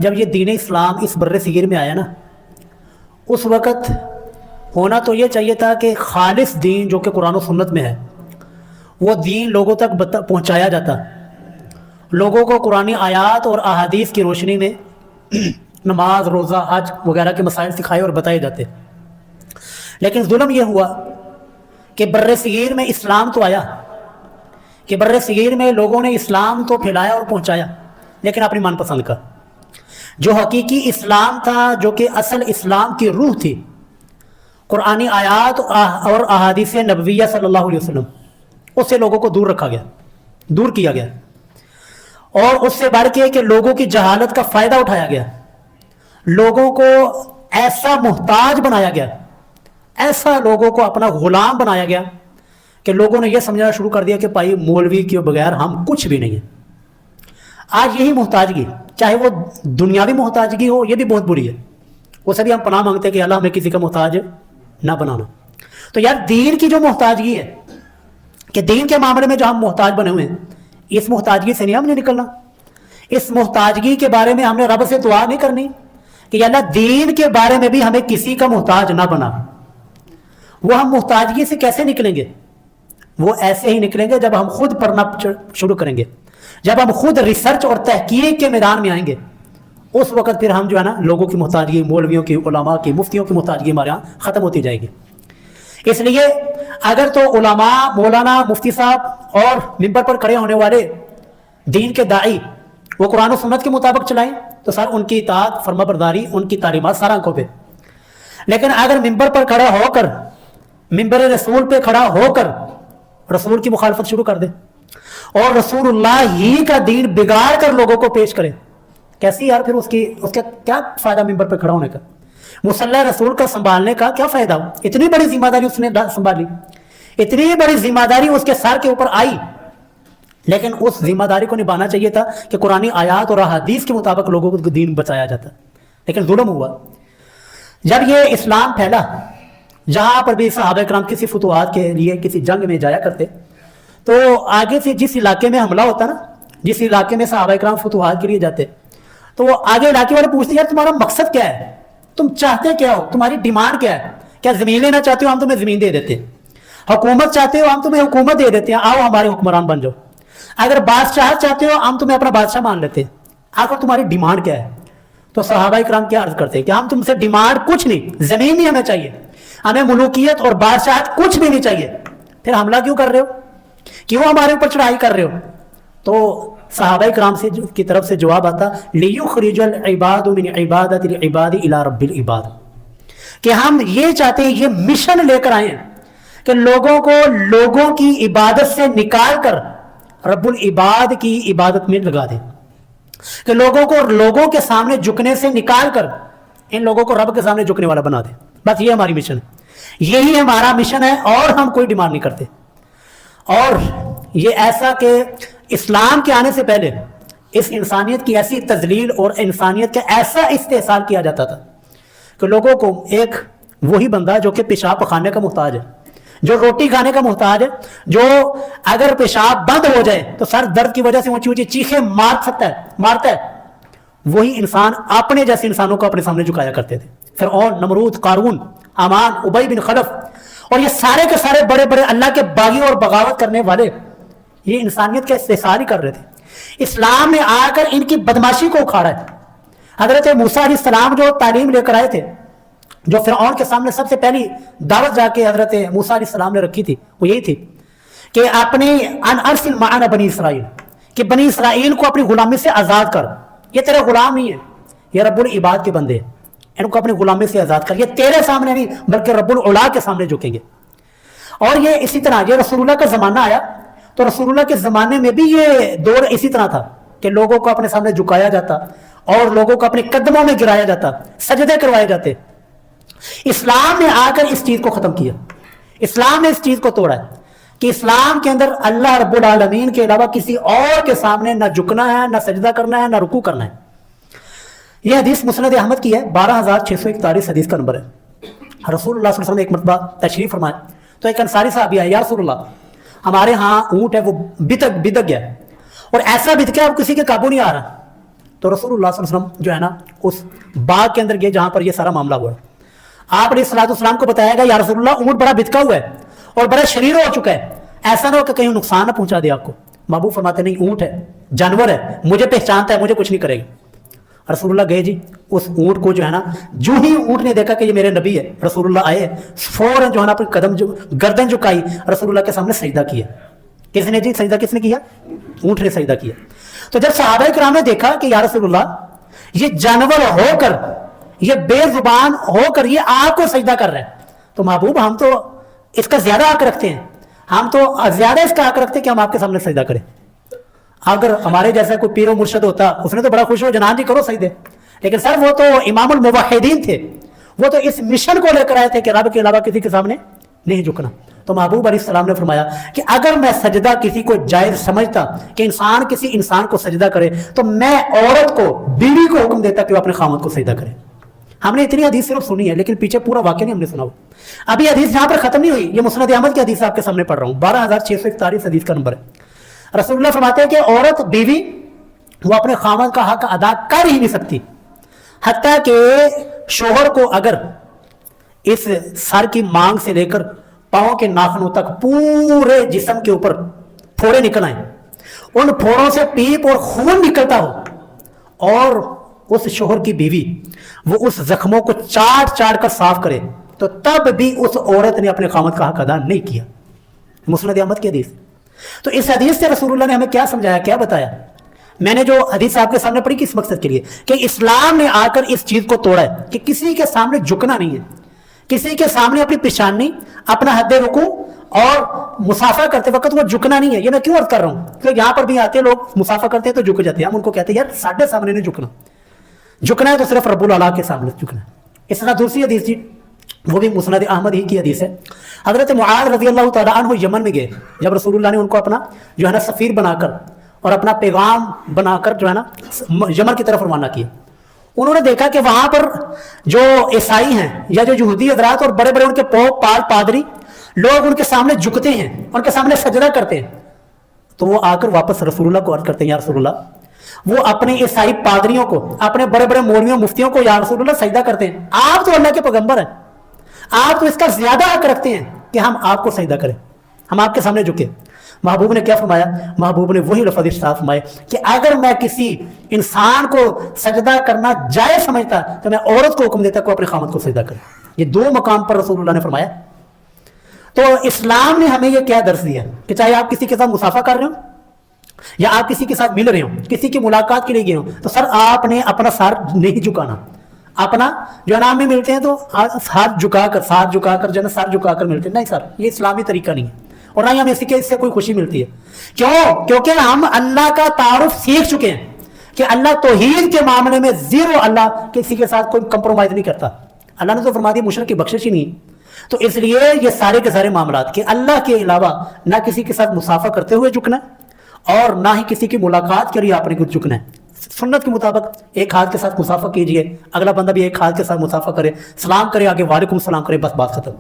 جب یہ دین اسلام اس بر صغیر میں آیا نا، اس وقت ہونا تو یہ چاہیے تھا کہ خالص دین جو کہ قرآن و سنت میں ہے وہ دین لوگوں تک پہنچایا جاتا، لوگوں کو قرآنی آیات اور احادیث کی روشنی میں نماز، روزہ، حج وغیرہ کے مسائل سکھائے اور بتائے جاتے۔ لیکن ظلم یہ ہوا کہ بر صغیر میں اسلام تو آیا، کہ بر صغیر میں لوگوں نے اسلام تو پھیلایا اور پہنچایا، لیکن اپنی من پسند کا۔ جو حقیقی اسلام تھا، جو کہ اصل اسلام کی روح تھی، قرآنی آیات اور احادیث نبویہ صلی اللہ علیہ وسلم، اس سے لوگوں کو دور رکھا گیا، دور کیا گیا، اور اس سے بڑھ کے کہ لوگوں کی جہالت کا فائدہ اٹھایا گیا، لوگوں کو ایسا محتاج بنایا گیا، ایسا لوگوں کو اپنا غلام بنایا گیا کہ لوگوں نے یہ سمجھنا شروع کر دیا کہ بھائی مولوی کے بغیر ہم کچھ بھی نہیں ہیں۔ آج یہی محتاجگی، چاہے وہ دنیاوی محتاجگی ہو، یہ بھی بہت بری ہے، اسے بھی ہم پناہ مانگتے ہیں کہ اللہ ہمیں کسی کا محتاج نہ بنانا۔ تو یار دین کی جو محتاجگی ہے، کہ دین کے معاملے میں جو ہم محتاج بنے ہوئے ہیں، اس محتاجگی سے نہیں ہم نے نکلنا۔ اس محتاجگی کے بارے میں ہم نے رب سے دعا نہیں کرنی کہ یا اللہ دین کے بارے میں بھی ہمیں کسی کا محتاج نہ بنا۔ وہ ہم محتاجگی سے کیسے نکلیں گے؟ وہ ایسے ہی نکلیں گے جب ہم خود پڑھنا شروع کریں گے، جب ہم خود ریسرچ اور تحقیق کے میدان میں آئیں گے، اس وقت پھر ہم جو ہے نا لوگوں کی محتاجگی، مولویوں کی، علماء کی، مفتیوں کی محتاجگی ہمارے یہاں ختم ہوتی جائے گی۔ اس لیے اگر تو علماء، مولانا، مفتی صاحب اور ممبر پر کھڑے ہونے والے دین کے داعی وہ قرآن و سنت کے مطابق چلائیں تو سر ان کی اطاعت، فرما برداری، ان کی تعلیمات سارا آنکھوں پہ۔ لیکن اگر ممبر پر کھڑا ہو کر، ممبر رسول پہ کھڑا ہو کر رسول کی مخالفت شروع کر دے اور رسول اللہ ہی کا دین بگاڑ کر لوگوں کو پیش کرے، کیسی یار پھر اس کا کیا فائدہ ممبر پہ کھڑا ہونے کا؟ مصلی رسول کا سنبھالنے کا کیا فائدہ ہو؟ اتنی بڑی ذمہ داری اس نے سنبھالی، اتنی بڑی ذمہ داری اس کے سر کے اوپر آئی، لیکن اس ذمہ داری کو نبھانا چاہیے تھا کہ قرآنی آیات اور احادیث کے مطابق لوگوں کو دین بتایا جاتا، لیکن ظلم ہوا۔ جب یہ اسلام پھیلا، جہاں پر بھی صحابہ کرام کسی فتوحات کے لیے کسی جنگ میں جایا کرتے تو آگے سے جس علاقے میں حملہ ہوتا نا، جس علاقے میں صحابہ کرام فتوحات کے لیے جاتے تو وہ آگے علاقے والے پوچھتے یار تمہارا مقصد کیا ہے، تم چاہتے کیا ہو، تمہاری ڈیمانڈ کیا ہے؟ کیا زمین لینا چاہتے ہو؟ ہم تمہیں زمین دے دیتے ہیں۔ حکومت چاہتے ہو؟ ہم تمہیں حکومت دے دیتے ہیں، آؤ ہمارے حکمران بن جاؤ۔ اگر بادشاہ چاہتے ہو ہم تمہیں اپنا بادشاہ مان لیتے ہیں، آخر تمہاری ڈیمانڈ کیا ہے؟ تو صحابہ کرام کیا عرض کرتے ہیں کہ ہم تم سے ڈیمانڈ کچھ نہیں، زمین نہیں ہمیں چاہیے، ہمیں ملوکیت اور بادشاہت کچھ بھی نہیں چاہیے، پھر حملہ کیوں کر رہے ہو، کیوں ہمارے اوپر چڑھائی کر رہے ہو؟ تو صحابہ کرام سے کی طرف سے جواب آتا لِيُخْرِجَ الْعِبَادُ مِنْ عِبَادَةِ الْعِبَادِ إِلَىٰ رَبِّ الْعِبَادِ، کہ ہم یہ چاہتے ہیں، یہ مشن لے کر آئے ہیں کہ لوگوں کو لوگوں کی عبادت سے نکال کر رب العباد کی عبادت میں لگا دیں، کہ لوگوں کو لوگوں کے سامنے جھکنے سے نکال کر ان لوگوں کو رب کے سامنے جھکنے والا بنا دیں۔ بس یہ ہماری مشن ہے، یہی ہمارا مشن ہے، اور ہم کوئی ڈیمانڈ نہیں کرتے۔ اور یہ ایسا کہ اسلام کے آنے سے پہلے اس انسانیت کی ایسی تذلیل اور انسانیت کا ایسا استحصال کیا جاتا تھا کہ لوگوں کو ایک وہی بندہ جو کہ پیشاب پخانے کا محتاج ہے، جو روٹی کھانے کا محتاج ہے، جو اگر پیشاب بند ہو جائے تو سر درد کی وجہ سے اونچی اونچی چیخیں مارتا ہے، وہی انسان اپنے جیسے انسانوں کو اپنے سامنے جھکایا کرتے تھے۔ فرعون، نمرود، قارون، حامان، ابی بن خلف اور یہ سارے کے سارے بڑے بڑے اللہ کے باغی اور بغاوت کرنے والے یہ انسانیت کا استحصال ہی کر رہے تھے۔ اسلام نے آ کر ان کی بدماشی کو اکھاڑا ہے۔ حضرت موسیٰ علیہ السلام جو تعلیم لے کر آئے تھے، جو فرعون کے سامنے سب سے پہلی دعوت جا کے حضرت موسیٰ علیہ السلام نے رکھی تھی، وہ یہی تھی کہ اپنے ان ارسل معنا بنی اسرائیل، کہ بنی اسرائیل کو اپنی غلامی سے آزاد کر، یہ تیرے غلام نہیں ہے، یہ رب العباد کے بندے ہیں، ان کو اپنی غلامی سے آزاد کر، یہ تیرے سامنے نہیں بلکہ رب العلا کے سامنے جھکیں گے۔ اور یہ اسی طرح یہ رسول اللہ کا زمانہ آیا تو رسول اللہ کے زمانے میں بھی یہ دور اسی طرح تھا کہ لوگوں کو اپنے سامنے جھکایا جاتا اور لوگوں کو اپنے قدموں میں گرایا جاتا، سجدے کروائے جاتے۔ اسلام نے آ کر اس چیز کو ختم کیا، اسلام نے اس چیز کو توڑا ہے کہ اسلام کے اندر اللہ رب العالمین کے علاوہ کسی اور کے سامنے نہ جھکنا ہے، نہ سجدہ کرنا ہے، نہ رکوع کرنا ہے۔ یہ حدیث مسند احمد کی ہے، 12641 حدیث کا نمبر ہے۔ رسول اللہ صلی اللہ علیہ وسلم نے ایک مرتبہ تشریف فرمایا تو ایک انصاری صاحب آیا، یا رسول اللہ ہمارے ہاں اونٹ ہے وہ بتک گیا، اور ایسا بت گیا اب کسی کے قابو نہیں آ رہا، تو رسول اللہ صلی اللہ علیہ وسلم جو ہے نا اس باغ کے اندر گئے جہاں پر یہ سارا معاملہ ہوا. آپ نے صلاۃ والسلام کو بتایا گا یا رسول اللہ اونٹ بڑا بتکا ہوا ہے اور بڑا شریر ہو چکا ہے, ایسا نہ ہو کہ کہیں نقصان نہ پہنچا دے آپ کو. محبوب فرماتے نہیں, اونٹ ہے, جانور ہے, مجھے پہچانتا ہے, مجھے کچھ نہیں کرے گا. رسول اللہ گئے جی, اس اونٹ کو جو ہے نا جو ہی اونٹ نے دیکھا کہ یہ میرے نبی ہے, رسول اللہ آئے, فوراً جو ہے نا اپنی قدم جو گردن جھکائی, رسول اللہ کے سامنے سجدہ کیا. کس نے جی سجدہ کس نے کیا؟ اونٹ نے سجدہ کیا. تو جب صحابہ کرام نے دیکھا کہ یا رسول اللہ یہ جانور ہو کر, یہ بے زبان ہو کر یہ آپ کو سجدہ کر رہا ہے, تو محبوب ہم تو اس کا زیادہ حق رکھتے ہیں, ہم تو زیادہ اس کا حق رکھتے ہیں کہ ہم آپ کے سامنے سجدہ کریں. اگر ہمارے جیسا کوئی پیر و مرشد ہوتا اس نے تو بڑا خوش ہو جنان جی کرو سجدے, لیکن سر وہ تو امام الموحدین تھے, وہ تو اس مشن کو لے کر آئے تھے کہ رب کے علاوہ کسی کے سامنے نہیں جھکنا. تو محبوب علیہ السلام نے فرمایا کہ اگر میں سجدہ کسی کو جائز سمجھتا کہ انسان کسی انسان کو سجدہ کرے, تو میں عورت کو, بیوی کو حکم دیتا کہ وہ اپنے خامد کو سجدہ کرے. ہم نے اتنی حدیث صرف سنی ہے لیکن پیچھے پورا واقعہ نہیں ہم نے سنا. ابھی حدیث یہاں پر ختم نہیں ہوئی, یہ مسند احمد کی حدیث آپ کے سامنے پڑھ رہا ہوں, 12641 حدیث کا نمبر ہے. رسول اللہ فرماتے ہیں کہ عورت بیوی وہ اپنے خامد کا حق ادا کر ہی نہیں سکتی حتیٰ کہ شوہر کو اگر اس سر کی مانگ سے لے کر پاؤں کے ناخنوں تک پورے جسم کے اوپر پھوڑے نکل آئیں, ان پھوڑوں سے پیپ اور خون نکلتا ہو, اور اس شوہر کی بیوی وہ اس زخموں کو چاٹ چاٹ کر صاف کرے, تو تب بھی اس عورت نے اپنے خامد کا حق ادا نہیں کیا. مسند احمد کی حدیث. تو اس حدیث سے رسول اللہ نے ہمیں کیا سمجھایا, کیا بتایا؟ میں نے جو حدیث آپ کے سامنے پڑھی کس مقصد کے لیے, کہ اسلام نے آ کر اس چیز کو توڑا ہے کہ کسی کے سامنے جھکنا نہیں ہے, کسی کے سامنے اپنی پیشانی, اپنا حد رکوع اور مسافہ کرتے وقت وہ جھکنا نہیں ہے. یہ میں کیوں عرض کر رہا ہوں کہ یہاں پر بھی آتے لوگ مسافہ کرتے ہیں تو جھک جاتے ہیں, ہم ان کو کہتے ہیں یار ساڈے سامنے نہیں جھکنا, جھکنا ہے تو صرف رب العلا کے سامنے جھکنا ہے. اس طرح دوسری حدیث جی, وہ بھی مسند احمد ہی کی حدیث ہے. حضرت معاذ رضی اللہ تعالیٰ عنہ یمن میں گئے, جب رسول اللہ نے ان کو اپنا جو ہے نا سفیر بنا کر اور اپنا پیغام بنا کر جو ہے نا یمن کی طرف روانہ کیا, انہوں نے دیکھا کہ وہاں پر جو عیسائی ہیں یا جو یہودی حضرات اور بڑے بڑے ان کے پوپ پال پادری لوگ ان کے سامنے جھکتے ہیں, ان کے سامنے سجدہ کرتے ہیں. تو وہ آ کر واپس رسول اللہ کو عرض کرتے ہیں یا رسول اللہ, وہ اپنے عیسائی پادریوں کو, اپنے بڑے بڑے مولویوں مفتیوں کو یا رسول اللہ سجدہ کرتے ہیں, آپ تو اللہ کے پیغمبر ہیں, آپ تو اس کا زیادہ حق رکھتے ہیں کہ ہم آپ کو سجدہ کریں, ہم آپ کے سامنے جھکیں. محبوب نے کیا فرمایا؟ محبوب نے وہی لفظ ارشاد فرمائے کہ اگر میں کسی انسان کو سجدہ کرنا جائز سمجھتا تو میں عورت کو حکم دیتا کہ اپنے خامد کو سجدہ کرے. یہ دو مقام پر رسول اللہ نے فرمایا. تو اسلام نے ہمیں یہ کیا درس دیا کہ چاہے آپ کسی کے ساتھ مسافہ کر رہے ہو یا آپ کسی کے ساتھ مل رہے ہو, کسی کی ملاقات کے لیے گئے ہو, تو سر آپ نے اپنا سر نہیں جھکانا. اپنا جو نام میں ملتے ہیں تو ہاتھ جھکا کر, ساتھ جھکا کر جو ہے سر جھکا کر ملتے ہیں, نہیں سر, یہ اسلامی طریقہ نہیں ہے, اور نہ ہی ہمیں اس سے کوئی خوشی ملتی ہے. کیوں؟ کیونکہ ہم اللہ کا تعارف سیکھ چکے ہیں کہ اللہ توحید کے معاملے میں زیرو, اللہ کسی کے ساتھ کوئی کمپرومائز نہیں کرتا. اللہ نے تو فرما دیا مشرک کی بخشش ہی نہیں. تو اس لیے یہ سارے کے سارے معاملات کہ اللہ کے علاوہ نہ کسی کے ساتھ مسافہ کرتے ہوئے جھکنا ہے اور نہ ہی کسی کی ملاقات کے لیے آپ نے کچھ جھکنا ہے. سنت کے مطابق ایک ہاتھ کے ساتھ مسافہ کیجئے, اگلا بندہ بھی ایک ہاتھ کے ساتھ مسافہ کرے, سلام کرے, آگے وعلیکم السلام کرے, بس بات ختم.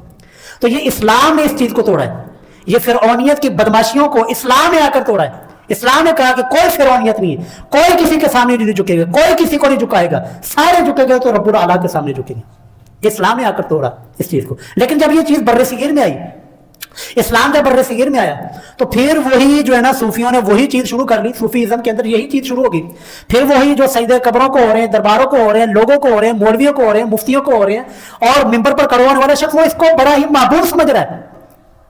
تو یہ اسلام نے اس چیز کو توڑا ہے. یہ فرعونیت کی بدماشیوں کو اسلام نے آ کر توڑا ہے. اسلام نے کہا کہ کوئی فرعونیت نہیں ہے, کوئی کسی کے سامنے نہیں جھکے گا, کوئی کسی کو نہیں جھکائے گا, سارے جھکے گا تو رب العلا کے سامنے جھکیں گے. اسلام نے آ کر توڑا اس چیز کو. لیکن جب یہ چیز بر صغیر میں آئی, اسلام جب بر صغیر میں آیا, تو پھر وہی جو ہے نا صوفیوں نے وہی چیز شروع کر لی. صوفیزم کے اندر یہی چیز شروع ہوگی. پھر وہی جو سجدے قبروں کو ہو رہے ہیں, درباروں کو ہو رہے ہیں, لوگوں کو ہو رہے ہیں, مولویوں کو ہو رہے ہیں, مفتیوں کو ہو رہے ہیں, اور ممبر پر کڑوانے والا شخص وہ اس کو بڑا ہی معبود سمجھ رہا ہے.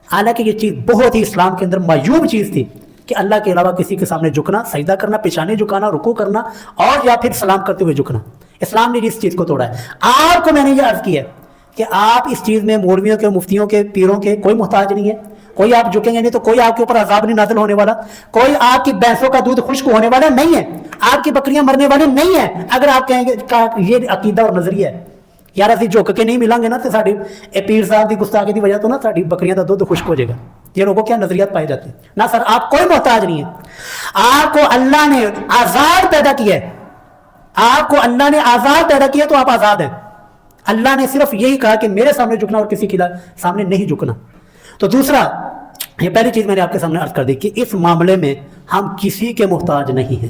حالانکہ یہ چیز بہت ہی اسلام کے اندر معیوب چیز تھی کہ اللہ کے علاوہ کسی کے سامنے جھکنا, سجدہ کرنا, پیشانی جھکانا, رکوع کرنا اور یا پھر سلام کرتے ہوئے جھکنا. اسلام نے اس چیز کو توڑا ہے. آپ کو میں نے یہ عرض کیا کہ آپ اس چیز میں مولویوں کے, مفتیوں کے, پیروں کے کوئی محتاج نہیں ہے. کوئی آپ جھکیں گے نہیں تو کوئی آپ کے اوپر عذاب نہیں نازل ہونے والا, کوئی آپ کی بھینسوں کا دودھ خشک ہونے والا نہیں ہے, آپ کی بکریاں مرنے والی نہیں ہیں. اگر آپ کہیں گے یہ عقیدہ اور نظریہ ہے یار اسی جھک کے نہیں ملیں گے نا تو ساری پیر صاحب کی گستاخی کی وجہ تو نا ساری بکریاں کا دودھ خشک ہو جائے گا, یہ لوگوں کیا نظریات پائے جاتے ہیں. نہ سر, آپ کوئی محتاج نہیں ہے. آپ کو اللہ نے آزاد پیدا کیا ہے, آپ کو اللہ نے آزاد پیدا کیا تو آپ آزاد ہیں. اللہ نے صرف یہی کہا کہ میرے سامنے جھکنا اور کسی کے سامنے نہیں جھکنا. تو دوسرا, یہ پہلی چیز میں نے آپ کے سامنے عرض کر دی کہ اس معاملے میں ہم کسی کے محتاج نہیں ہیں.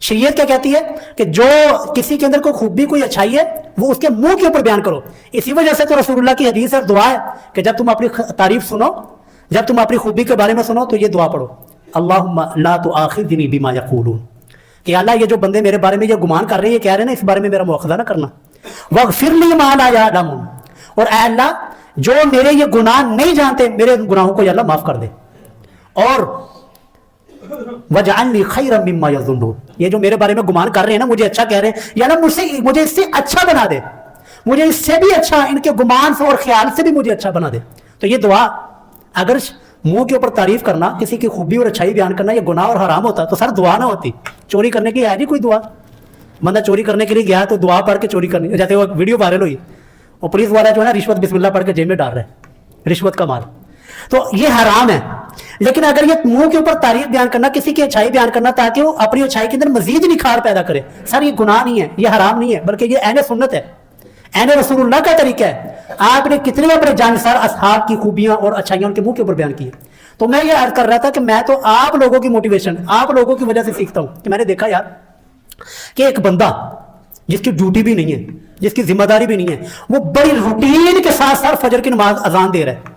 شریعت کیا کہتی ہے کہ جو کسی کے اندر کوئی خوبی کوئی اچھائی ہے وہ اس کے منہ کے اوپر بیان کرو. اسی وجہ سے تو رسول اللہ کی حدیث اور دعا ہے کہ جب تم اپنی تعریف سنو, جب تم اپنی خوبی کے بارے میں سنو تو یہ دعا پڑھو, اللہم لا تؤاخذنی بما یقولون, کہ اللہ یہ جو بندے میرے بارے میں یہ گمان کر رہے ہیں, یہ کہہ رہے ہیں نا, اس بارے میں میرا مواخذہ نہ کرنا. واغفر لی ما لا یعلمون, اور اے اللہ جو میرے یہ گناہ نہیں جانتے میرے گناہوں کو یا اللہ معاف کر دے. اور وجعلنی خیرا مما یظنون, یہ جو میرے بارے میں گمان کر رہے ہیں نا, مجھے اچھا کہہ رہے ہیں, یا اللہ مجھے اس سے اچھا بنا دے, مجھے اس سے بھی اچھا, ان کے گمان سے اور خیال سے بھی مجھے اچھا بنا دے. تو یہ دعا, اگر منہ کے اوپر تعریف کرنا, کسی کی خوبی اور اچھائی بیان کرنا یہ گناہ اور حرام ہوتا تو سر دعا نہ ہوتی. چوری کرنے کی ہے جی کوئی دعا, بندہ چوری کرنے کے لیے گیا تو دعا پڑھ کے چوری کرنی, جیسے وہ ویڈیو وائرل ہوئی, اور پولیس والا جو ہے نا رشوت بسم اللہ پڑھ کے جیب میں ڈال رہا ہے, رشوت کا مال, تو یہ حرام ہے. لیکن اگر یہ منہ کے اوپر تعریف بیان کرنا, کسی کی اچھائی بیان کرنا تاکہ وہ اپنی اچھائی کے اندر مزید نکھار پیدا کرے, سر یہ گناہ نہیں ہے, یہ حرام نہیں ہے, بلکہ یہ عین سنت ہے, عین رسول اللہ کا طریقہ ہے. آپ نے کتنے اپنے جانثار اصحاب کی خوبیاں اور اچھائیاں ان کے منہ کے اوپر بیان کی. تو میں یہ عرض کر رہا تھا کہ میں تو آپ لوگوں کی موٹیویشن, آپ لوگوں کی وجہ سے سیکھتا ہوں کہ میں نے دیکھا یار کہ ایک بندہ جس کی ڈیوٹی بھی نہیں ہے, جس کی ذمہ داری بھی نہیں ہے, وہ بڑی روٹین کے ساتھ ساتھ فجر کی نماز اذان دے رہا ہے.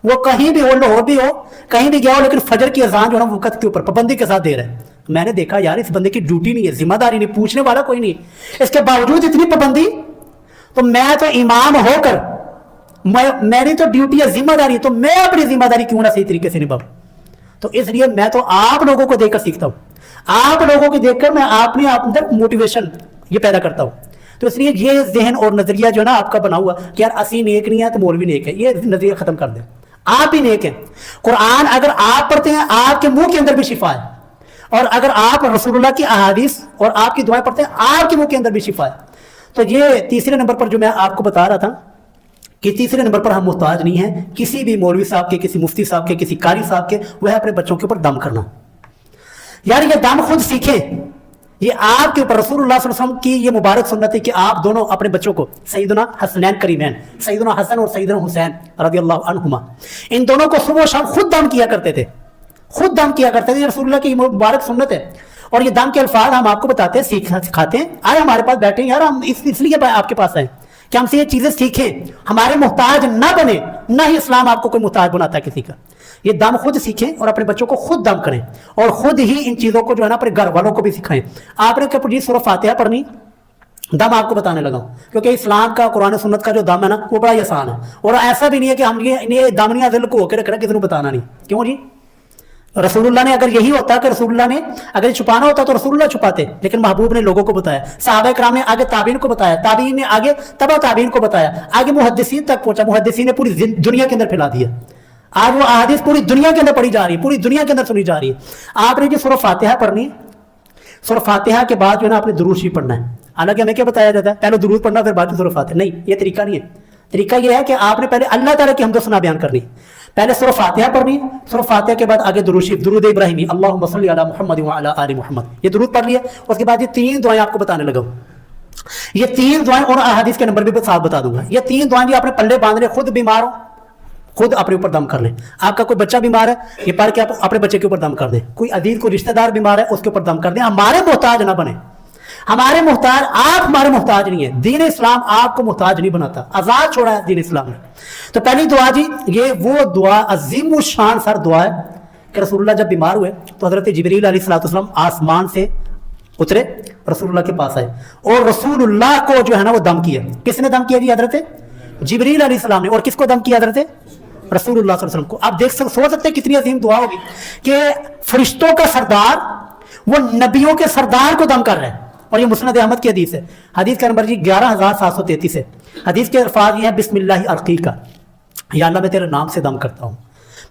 وہ کہیں بھی ہو, لاہور بھی ہو, کہیں بھی گیا ہو, لیکن فجر کی اذان جو ہے نا وقت کے اوپر پابندی کے ساتھ دے رہا ہے. میں نے دیکھا یار اس بندے کی ڈیوٹی نہیں ہے, ذمہ داری نہیں, پوچھنے والا کوئی نہیں, اس کے باوجود اتنی پابندی. تو میں تو امام ہو کر میری تو ڈیوٹی ہے, ذمہ داری, تو میں اپنی ذمہ داری کیوں نہ صحیح طریقے سے نبھاؤں. تو اس لیے میں تو آپ لوگوں کو دیکھ کر سیکھتا ہوں, آپ لوگوں کو دیکھ کر میں اپنے آپ اندر موٹیویشن یہ پیدا کرتا ہوں. تو اس لیے یہ ذہن اور نظریہ جو ہے نا آپ کا بنا ہوا کہ یار اسی نیک نہیں ہے تو مولوی نیک ہے, یہ نظریہ ختم کر دیں. آپ ہی نیک ہیں. قرآن اگر آپ پڑھتے ہیں آپ کے منہ کے اندر بھی شفا ہے, اور اگر آپ رسول اللہ کی احادیث اور آپ کی دعائیں پڑھتے ہیں آپ کے منہ کے اندر بھی شفا ہے. تو یہ تیسرے نمبر پر جو میں آپ کو بتا رہا تھا کہ تیسرے نمبر پر ہم محتاج نہیں ہیں کسی بھی مولوی صاحب کے, کسی مفتی صاحب کے, کسی قاری صاحب کے, وہ ہے اپنے بچوں کے اوپر دم کرنا. یار یہ دم خود سیکھیں, یہ آپ کے اوپر رسول اللہ صلی اللہ علیہ وسلم کی یہ مبارک سنت ہے کہ آپ دونوں اپنے بچوں کو سیدنا حسنین کریمین, سیدنا حسن اور سیدنا حسین رضی اللہ عنہما, ان دونوں کو صبح و شام خود دم کیا کرتے تھے, خود دم کیا کرتے تھے. یہ رسول اللہ کی مبارک سنت ہے. اور یہ دم کے الفاظ ہم آپ کو بتاتے ہیں, سکھاتے ہیں. آئے ہمارے پاس بیٹھے یار, ہم اس لیے آپ کے پاس آئے کہ ہم سے یہ چیزیں سیکھیں, ہمارے محتاج نہ بنے, نہ ہی اسلام آپ کو کوئی محتاج بناتا ہے کسی کا. یہ دم خود سیکھیں اور اپنے بچوں کو خود دم کریں, اور خود ہی ان چیزوں کو جو ہے نا اپنے گھر والوں کو بھی سکھائیں. آپ نے کیا جی سورہ فاتحہ پڑھنی, دم آپ کو بتانے لگا ہوں, کیونکہ اسلام کا قرآن سنت کا جو دم ہے نا وہ بڑا ہی آسان ہے. اور ایسا بھی نہیں ہے کہ ہم یہ دامنیاں دل کو ہو کے رکھ رہے کسی کو بتانا نہیں. کیوں جی, رسول اللہ نے اگر یہی ہوتا کہ رسول اللہ نے اگر چھپانا ہوتا تو رسول اللہ چھپاتے, لیکن محبوب نے لوگوں کو بتایا, صحابہ کرام نے آگے تابعین کو بتایا, تابعین نے آگے تبع تابعین کو بتایا, آگے محدثین تک پہنچا, محدثین نے پوری دنیا کے اندر پھیلا دیا. آج وہ احادیث پوری دنیا کے اندر پڑھی جا رہی ہے, پوری دنیا کے اندر سنی جا رہی ہے. آپ نے جو سورہ فاتحہ پڑھنی, سورہ فاتحہ کے بعد جو ہے نا آپ نے درود شریف پڑھنا ہے. حالانکہ ہمیں کیا بتایا جاتا ہے پہلے درود پڑھنا پھر بعد سورہ فاتحہ, نہیں, یہ طریقہ نہیں ہے. طریقہ یہ ہے کہ آپ نے پہلے اللہ تعالیٰ کی حمد و ثنا بیان کرنی, پہلے سورہ فاتحہ پڑھنی, سورہ فاتحہ کے بعد آگے درود شریف, درود ابراہیمی, اللہم صلی علی محمد وعلی آل محمد, یہ درود پڑھ لیا. اس کے بعد یہ 3 دعائیں آپ کو بتانے لگا ہوں. یہ 3 دعائیں اور احادیث کے نمبر بھی ساتھ بتا دوں گا. یہ 3 دعائیں بھی آپ نے پلے باندھ لیں, خود بیمار ہو خود اپنے اوپر دم کر لیں. آپ کا کوئی بچہ بیمار ہے, یہ پڑھ کے آپ اپنے بچے کے اوپر دم کر دیں. کوئی عزیز کوئی رشتہ دار بیمار ہے اس کے اوپر دم کر دیں. ہمارے محتاج نہ بنے, ہمارے محتاج, آپ ہمارے محتاج نہیں ہیں. دین اسلام آپ کو محتاج نہیں بناتا, آزاد چھوڑا ہے دین اسلام نے. تو پہلی دعا جی, یہ وہ دعا عظیم الشان سر دعا ہے کہ رسول اللہ جب بیمار ہوئے تو حضرت جبریل علیہ الصلوۃ والسلام آسمان سے اترے, رسول اللہ کے پاس آئے, اور رسول اللہ کو جو ہے نا وہ دم کیا. کس نے دم کیا جی؟ حضرت جبریل علیہ السلام نے. اور کس کو دم کیا؟ حضرت رسول اللہ صلی اللہ علیہ وسلم کو. آپ دیکھ سوچ سکتے ہیں کتنی عظیم دعا ہوگی کہ فرشتوں کا سردار وہ نبیوں کے سردار کو دم کر رہے ہیں. اور یہ مسند احمد کی حدیث ہے. حدیث کا نمبر جی 11733 ہے. حدیث کے الفاظ یہ ہے, بسم اللہ ارقیکا, یا اللہ میں تیرے نام سے دم کرتا ہوں,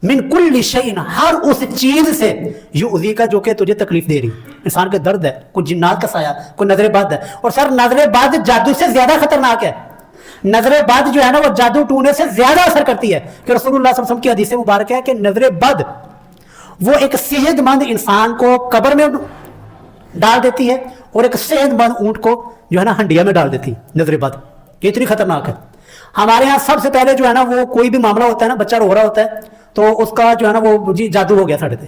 من کل شیء, ہر اس چیز سے, یؤذی کا جو کہ تجھے تکلیف دے رہی. انسان کے درد ہے, کوئی جنات کا سایہ, کوئی نظر بد ہے. اور سر نظر بد جادو سے زیادہ خطرناک ہے. نظر بد جو ہے نا وہ جادو ٹونے سے زیادہ اثر کرتی ہے. کہ رسول اللہ صلی اللہ علیہ وسلم کی حدیث مبارک ہے کہ نظر بد وہ ایک صحت مند انسان کو قبر میں ڈال دیتی ہے, اور ایک صحت مند اونٹ کو جو ہے نا ہنڈیا میں ڈال دیتی ہے. نظر بد یہ اتنی خطرناک ہے. ہمارے ہاں سب سے پہلے جو ہے نا وہ کوئی بھی معاملہ ہوتا ہے نا, بچہ رو رہا ہوتا ہے تو اس کا جو ہے نا وہ جی جادو ہو گیا ساڑھے تھے,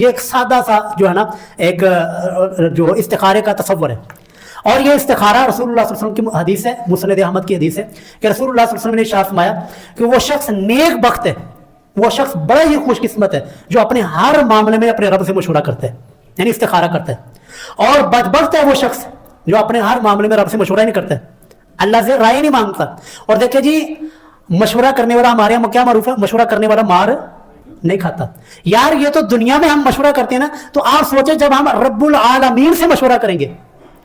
یہ ایک سادہ سا جو ہے نا ایک جو استخارے کا تصور ہے. اور یہ استخارہ رسول اللہ صلی اللہ علیہ وسلم کی حدیث ہے, مسند احمد کی حدیث ہے کہ رسول اللہ صلی اللہ علیہ وسلم نے ارشاد فرمایا کہ وہ شخص نیک بخت ہے, وہ شخص بڑا ہی خوش قسمت ہے جو اپنے ہر معاملے میں اپنے رب سے مشورہ کرتا ہے, یعنی استخارہ کرتا ہے. اور بدبخت ہے وہ شخص جو اپنے ہر معاملے میں رب سے مشورہ نہیں کرتا ہے, اللہ سے رائے نہیں مانگتا. اور دیکھیں جی مشورہ کرنے والا ہمارے یہاں کیا معروف ہے, مشورہ کرنے والا مار نہیں کھاتا. یار یہ تو دنیا میں ہم مشورہ کرتے ہیں نا, تو آپ سوچیں جب ہم رب العالمین سے مشورہ کریں گے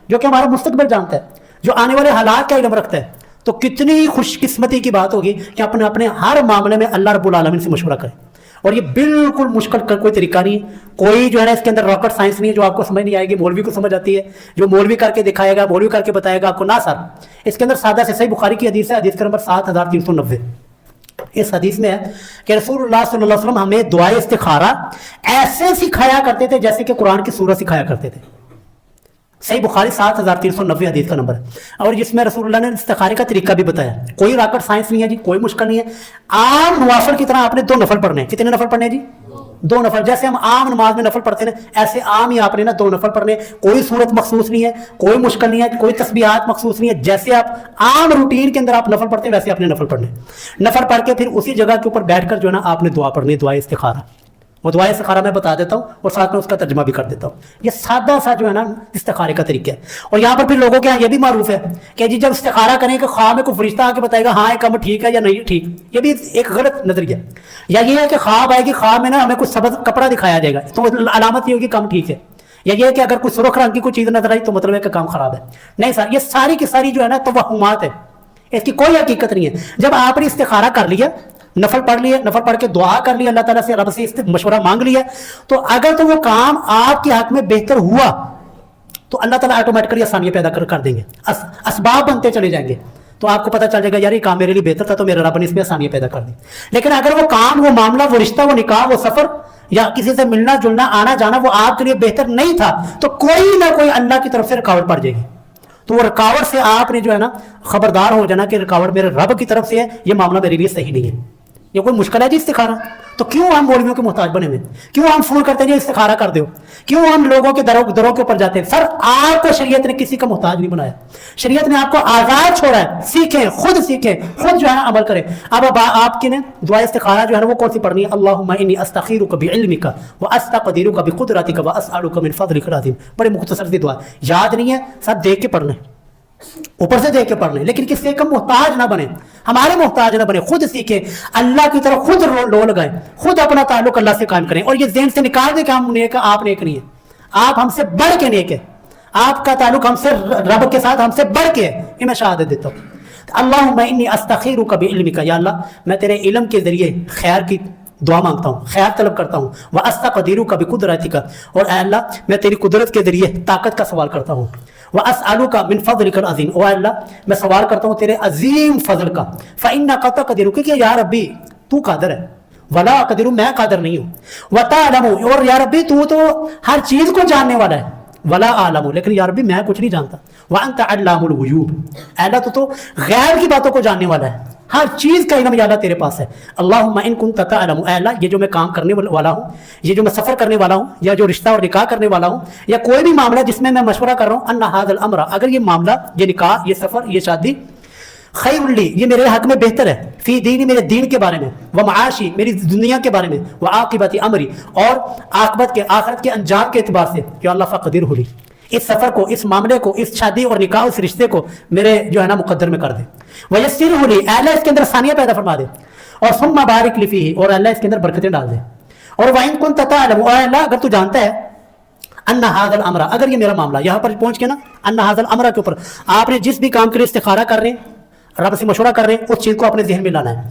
جو کہ ہمارا مستقبل جانتا ہے, جو آنے والے حالات کا علم رکھتا ہے, تو کتنی ہی خوش قسمتی کی بات ہوگی کہ اپنے ہر معاملے میں اللہ رب العالمین سے مشورہ کریں. اور یہ بالکل مشکل کا کوئی طریقہ نہیں ہے, کوئی جو ہے نا اس کے اندر راکٹ سائنس نہیں ہے جو آپ کو سمجھ نہیں آئے گی. مولوی کو سمجھ آتی ہے, جو مولوی کر کے دکھائے گا, مولوی کر کے بتائے گا آپ کو, نہ سر. اس کے اندر سادہ سے صحیح بخاری کی حدیث ہے, حدیث کا نمبر 7390. اس حدیث میں ہے کہ رسول اللہ صلی اللہ علیہ وسلم ہمیں دعائے استخارہ ایسے سکھایا کرتے تھے جیسے کہ قرآن کی سورہ سکھایا کرتے تھے. صحیح بخاری 7390 حدیث کا نمبر ہے. اور جس میں رسول اللہ نے استخارے کا طریقہ بھی بتایا. کوئی راکٹ سائنس نہیں ہے جی, کوئی مشکل نہیں ہے. عام نوافل کی طرح آپ نے 2 نفل پڑھنے ہیں. کتنے نفل پڑھنے ہیں جی؟ 2 نفل. جیسے ہم عام نماز میں نفل پڑھتے ہیں ایسے عام ہی آپ نے نا 2 نفل پڑھنے. کوئی صورت مخصوص نہیں ہے, کوئی مشکل نہیں ہے, کوئی تسبیحات مخصوص نہیں ہے. جیسے آپ عام روٹین کے اندر آپ نفل پڑھتے ہیں ویسے آپ نے نفل پڑھنے. نفل پڑھ کے پھر اسی جگہ کے اوپر بیٹھ کر جو ہے نا آپ نے دعا پڑھنی, دعائے استخارہ. وہ دعائے استخارہ میں بتا دیتا ہوں اور ساتھ میں اس کا ترجمہ بھی کر دیتا ہوں. یہ سادہ سا جو ہے نا استخارے کا طریقہ ہے. اور یہاں پر پھر لوگوں کے یہاں یہ بھی معروف ہے کہ جی جب استخارہ کریں کہ خواہ میں کوئی فرشتہ آ کے بتائے گا ہاں یہ کام ٹھیک ہے یا نہیں ٹھیک. یہ بھی ایک غلط نظریہ. یا یہ ہے کہ خواب آئے گی, خواب میں نا ہمیں کوئی سبز کپڑا دکھایا جائے گا تو علامت یہ ہوگی کام ٹھیک ہے. یا یہ ہے کہ اگر کوئی سرخ رنگ کی کوئی چیز نظر آئی تو مطلب ہے کہ کام خراب ہے. نہیں سر, یہ ساری کی ساری جو ہے نا توہمات ہے, اس کی کوئی حقیقت نہیں ہے. جب آپ نے استخارہ کر لیا, نفل پڑھ لیے, نفل پڑھ کے دعا کر لی, اللہ تعالیٰ سے رب سے مشورہ مانگ لیا, تو اگر تو وہ کام آپ کے حق میں بہتر ہوا تو اللہ تعالیٰ آٹومیٹکلی آسانیاں پیدا کر دیں گے, اسباب بنتے چلے جائیں گے. تو آپ کو پتہ چل جائے گا یار یہ کام میرے لیے بہتر تھا تو میرے رب نے اس میں آسانیاں پیدا کر دی. لیکن اگر وہ کام, وہ معاملہ, وہ رشتہ, وہ نکاح, وہ سفر یا کسی سے ملنا جلنا, آنا جانا وہ آپ کے لیے بہتر نہیں تھا تو کوئی نہ کوئی اللہ کی طرف سے رکاوٹ پڑ جائے گی. تو وہ رکاوٹ سے آپ نے جو ہے نا خبردار ہو جانا کہ رکاوٹ میرے رب کی طرف سے ہے, یہ معاملہ میرے لیے صحیح نہیں ہے. یہ کوئی مشکل ہے جی استخارہ؟ تو کیوں ہم مولویوں کے محتاج بنے ہوئے, کیوں ہم فون کرتے ہیں جی استخارہ کر دو, کیوں ہم لوگوں کے دروں کے اوپر جاتے ہیں؟ سر آپ کو شریعت نے کسی کا محتاج نہیں بنایا, شریعت نے آپ کو آزاد چھوڑا ہے. سیکھیں, خود جو ہے نا عمل کریں. اب آپ کی نے دعا استخارہ جو ہے نا وہ کون سی پڑھنی ہے؟ اللہم انی استخیرک بعلمک واستقدرک بقدرتک واسألک من فضلک العظیم. بڑے مختصر سی دعا, یاد نہیں ہے سب دیکھ کے پڑھنا ہے, اوپر سے دیکھ کے پڑھ لیں, لیکن کسی کا محتاج نہ بنے, ہمارے محتاج نہ بنے. خود سیکھیں, اللہ کی طرف خود لو لگائیں, خود اپنا تعلق اللہ سے قائم کریں. اور یہ ذہن سے نکال دیں کہ ہم نیک ہیں, آپ نیک نہیں ہیں, آپ ہم سے بڑھ کے نیک ہے. آپ کا تعلق ہم سے, رب کے ساتھ ہم سے بڑھ کے ہے. یہ میں شہادت دیتا ہوں. اللہم انی استخیرک بعلمک, یا اللہ میں تیرے علم کے ذریعے خیر کی دعا مانگتا ہوں, خیر طلب کرتا ہوں. واستقدرک بقدرتک, اور اے اللہ میں تیری قدرت کے ذریعے طاقت کا سوال کرتا ہوں. واسألک من فضلک العظیم, او اللہ میں سوال کرتا ہوں تیرے عظیم فضل کا. فإنک تقدر, کہ یا ربی تو قادر ہے, ولا اقدر, میں قادر نہیں ہوں. وتعلم, اور یا ربی تو ہر چیز کو جاننے والا ہے. ولا اعلم, لیکن یا ربی میں کچھ نہیں جانتا. وانت علام الغیوب, اے اللہ تو غیب کی باتوں کو جاننے والا ہے, ہر چیز کا علم یا اللہ تیرے پاس ہے. اللہم ان کنت تعلم, اے اللہ یہ جو میں کام کرنے والا ہوں, یہ جو میں سفر کرنے والا ہوں, یا جو رشتہ اور نکاح کرنے والا ہوں, یا کوئی بھی معاملہ جس میں مشورہ کر رہا ہوں, ان ھذا الامر, اگر یہ معاملہ, یہ نکاح, یہ سفر, یہ شادی, خیر لی, یہ میرے حق میں بہتر ہے, فی دینی, میرے دین کے بارے میں, ومعاشی, میری دنیا کے بارے میں, وعاقبت امری, اور عاقبت کے, آخرت کے انجام کے اعتبار سے, کہ اللہ فقدر لی, اس سفر کو, اس معاملے کو, اس شادی اور نکاح, اس رشتے کو میرے جو ہے نا مقدر میں کر دے. ویسرہ لی, اے اللہ اس کے اندر آسانیاں پیدا فرما دے. اور ثم بارک لی فیہ, اور اللہ اس کے اندر برکتیں ڈال دے. اور وَإِن كُنتَ تَعْلَمُ, اے اللہ اگر تو جانتا ہے, ان ھذا الامر, اگر یہ میرا معاملہ, یہاں پر پہنچ کے نا ان ھذا الامر کے اوپر آپ نے جس بھی کام کے لیے استخارہ کر رہے ہیں, رب سے مشورہ کر رہے ہیں, اس چیز کو اپنے ذہن میں لانا ہے.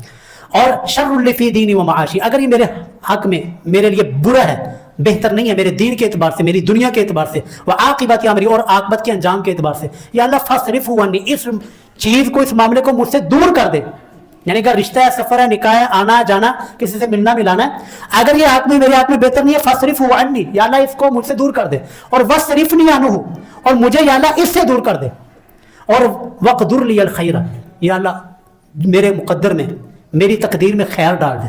اور شر لی فی دینی و معاشی, اگر یہ میرے حق میں, میرے لیے برا ہے, بہتر نہیں ہے میرے دین کے اعتبار سے, میری دنیا کے اعتبار سے, وعاقبت امری, اور عاقبت کے انجام کے اعتبار سے, یا اللہ فاصرف عنی, اس چیز کو, اس معاملے کو مجھ سے دور کر دے. یعنی اگر رشتہ ہے, سفر ہے, نکاح ہے, آنا جانا, کسی سے ملنا ملانا ہے, اگر یہ حق میں, میرے حق میں بہتر نہیں ہے, فاصرف عنی, یا اللہ اس کو مجھ سے دور کر دے. اور وصرفنی عنہ, اور مجھے یا اللہ اس سے دور کر دے. اور وقدر لی الخیر, یا اللہ میرے مقدر میں, میری تقدیر میں خیر ڈال دے,